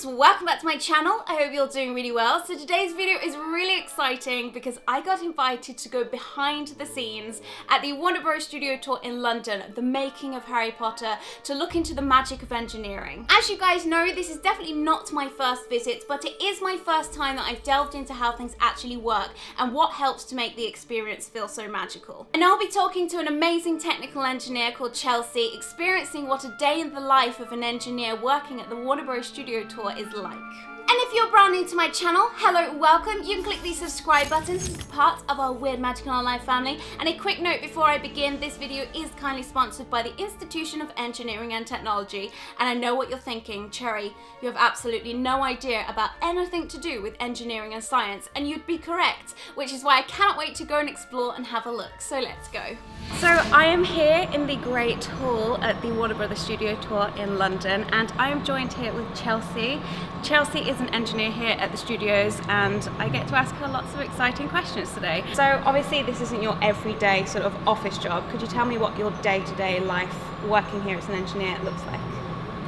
friends, welcome back to my channel. I hope you're doing really well. So today's video is really exciting because I got invited to go behind the scenes at the Warner Bros. Studio Tour in London, the making of Harry Potter, to look into the magic of engineering. As you guys know, this is definitely not my first visit, but it is my first time that I've delved into how things actually work and what helps to make the experience feel so magical. And I'll be talking to an amazing technical engineer called Chelsea, experiencing what a day in the life of an engineer working at the Warner Bros. Studio Tour is like. And if you're brand new to my channel, hello, welcome. You can click the subscribe button to be part of our Weird Magical Online family. And a quick note before I begin, this video is kindly sponsored by the Institution of Engineering and Technology. And I know what you're thinking, Cherry, you have absolutely no idea about anything to do with engineering and science, and you'd be correct, which is why I cannot wait to go and explore and have a look. So let's go. So I am here in the Great Hall at the Warner Bros. Studio Tour in London, and I am joined here with Chelsea. Chelsea is an engineer here at the studios, and I get to ask her lots of exciting questions today. So obviously this isn't your everyday sort of office job. Could you tell me what your day-to-day life working here as an engineer looks like?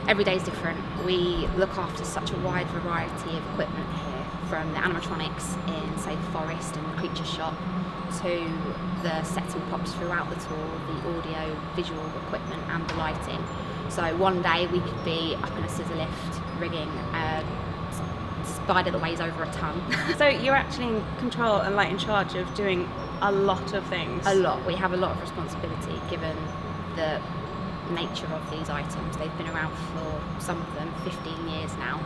Every day is different. We look after such a wide variety of equipment here, from the animatronics in, say, the forest and the creature shop, to the sets and props throughout the tour, the audio, visual equipment and the lighting. So one day we could be up in a scissor lift rigging a spider that weighs over a ton. So you're actually in control and like in charge of doing a lot of things. A lot. We have a lot of responsibility given the nature of these items. They've been around for, some of them, 15 years now.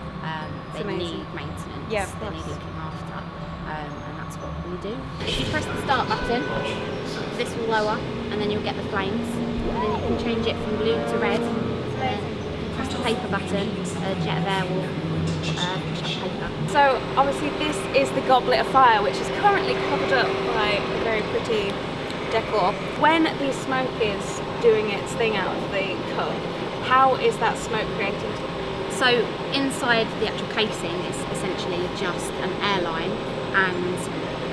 They need maintenance, yeah, they need looking after, and that's what we do. If you press the start button, this will lower and then you'll get the flames, and then you can change it from blue to red. Press the paper button, a jet of air will push up paper. So obviously this is the Goblet of Fire, which is currently covered up by a very pretty decor. When the smoke is doing its thing out of the cup, how is that smoke created? So inside the actual casing is essentially just an airline and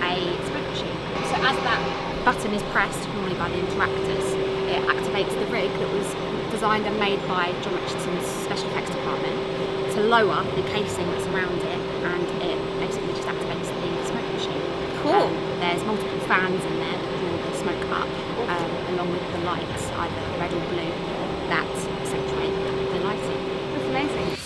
a smoke machine. So as that button is pressed, normally by the interactors, it activates the rig that was designed and made by John Richardson's special effects department to lower the casing that's around it, and it basically just activates the smoke machine. Cool. There's multiple fans in there that draw the smoke up, along with the lights, either red or blue, that accentuate the lighting. That's amazing.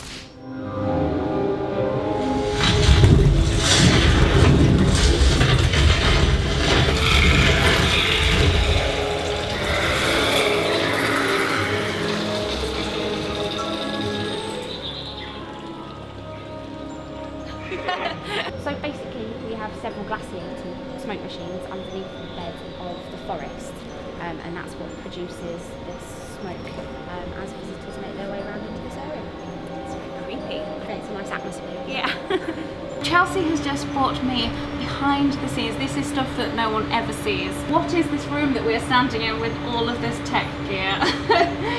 So basically we have several glaciated smoke machines underneath the bed of the forest, and that's what produces this smoke as visitors make their way around into this area. It's very creepy. Creates a nice atmosphere. Yeah. Chelsea has just brought me behind the scenes. This is stuff that no one ever sees. What is this room that we're standing in with all of this tech gear?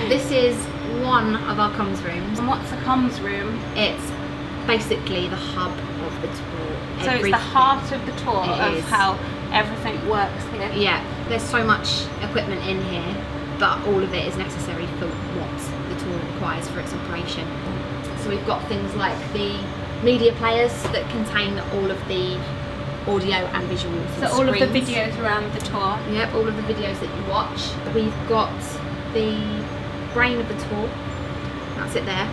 This is one of our comms rooms. And what's a comms room? It's basically the hub of the tour. So it's the heart of the tour of how everything works here. Yeah, there's so much equipment in here, but all of it is necessary for what the tour requires for its operation. So we've got things like the media players that contain all of the audio and visual So all of the videos around the tour. Yep, all of the videos that you watch. We've got the brain of the tour. That's it there.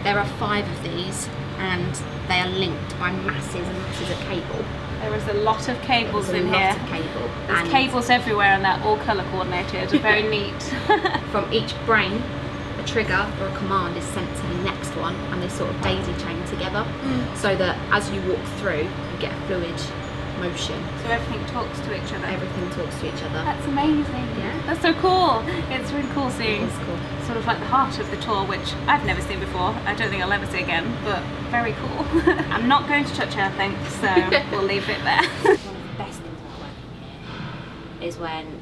There are 5 of these, and they are linked by masses and masses of cable. There is a lot of cables in here. There's cables everywhere, and they're all colour coordinated. Very neat. From each brain, a trigger or a command is sent to the next one, and they sort of daisy chain together, so that as you walk through, you get a fluid motion. So everything talks to each other. Everything talks to each other. That's amazing. Yeah. That's so cool. It's really cool seeing Cool. sort of like the heart of the tour, which I've never seen before. I don't think I'll ever see again, but very cool. I'm not going to touch anything, so we'll leave it there. One of the best things about working here is when,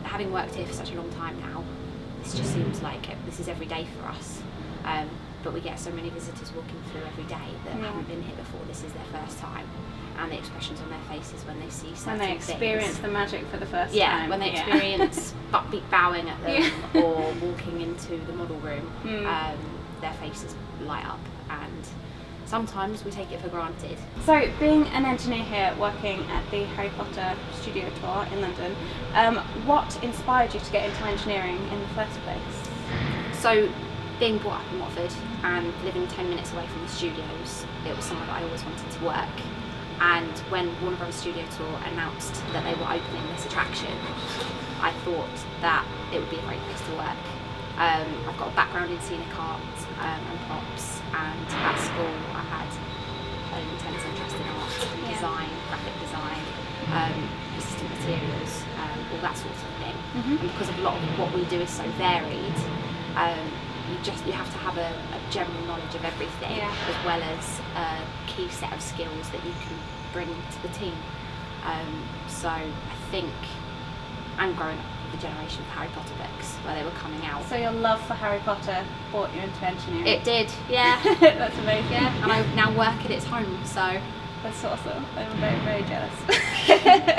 having worked here for such a long time now, this just seems like this is every day for us. But we get so many visitors walking through every day that haven't been here before. This is their first time, and the expressions on their faces when they see certain things. When they experience the magic for the first time. Yeah, when they experience bowing at them or walking into the model room. their faces light up, and sometimes we take it for granted. So, being an engineer here working at the Harry Potter studio tour in London, what inspired you to get into engineering in the first place? So, being brought up in Watford and living 10 minutes away from the studios, it was somewhere that I always wanted to work. And when Warner Bros. Studio Tour announced that they were opening this attraction, I thought that it would be a great place to work. I've got a background in scenic art and props, and at school I had an intense interest in art, design, graphic design, resistant materials, all that sort of thing. And because a lot of what we do is so varied, you have to have a general knowledge of everything, as well as a key set of skills that you can bring to the team. So I think, and growing up with the generation of Harry Potter books where they were coming out. So your love for Harry Potter brought you into engineering? It did, yeah. That's amazing. Yeah, and I now work at its home, so. That's awesome. I'm very, very jealous.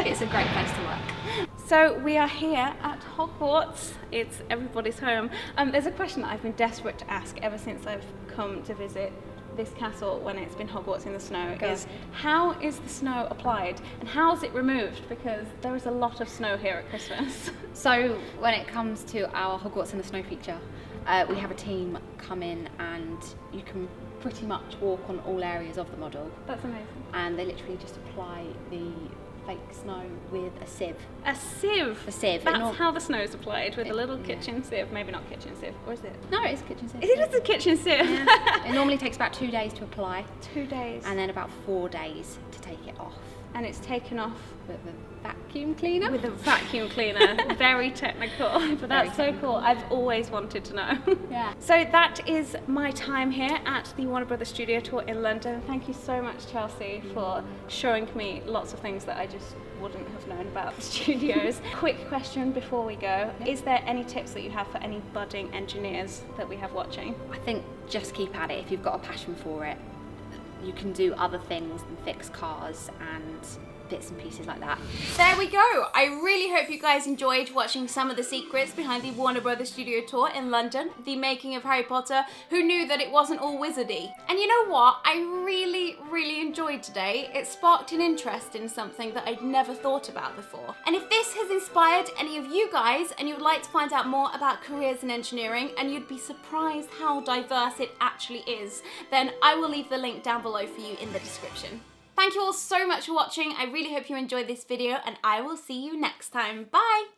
It's a great place to work. So we are here at Hogwarts. It's everybody's home. There's a question that I've been desperate to ask ever since I've come to visit this castle when it's been Hogwarts in the snow, is how is the snow applied and how is it removed? Because there is a lot of snow here at Christmas. So when it comes to our Hogwarts in the Snow feature, we have a team come in and you can pretty much walk on all areas of the model. That's amazing. And they literally just apply the fake snow with a sieve. A sieve? A sieve. That's how the snow is applied, with a little kitchen sieve. Maybe not kitchen sieve, or is it? No, it's a kitchen sieve. Is it just a kitchen sieve? Yeah. It normally takes about 2 days to apply. 2 days. And then about 4 days to take it off. And it's taken off with a vacuum cleaner. With a vacuum cleaner. Very technical, but that's so cool. I've always wanted to know. Yeah. So that is my time here at the Warner Bros. Studio Tour in London. Thank you so much, Chelsea, for showing me lots of things that I just wouldn't have known about the studios. Quick question before we go. Yeah. Is there any tips that you have for any budding engineers that we have watching? I think just keep at it. If you've got a passion for it, you can do other things than fix cars and bits and pieces like that. There we go. I really hope you guys enjoyed watching some of the secrets behind the Warner Bros. Studio Tour in London, the making of Harry Potter. Who knew that it wasn't all wizardy? And you know what? I really enjoyed today. It sparked an interest in something that I'd never thought about before. And if this has inspired any of you guys and you would like to find out more about careers in engineering and you'd be surprised how diverse it actually is, then I will leave the link down below for you in the description. Thank you all so much for watching. I really hope you enjoyed this video and I will see you next time. Bye!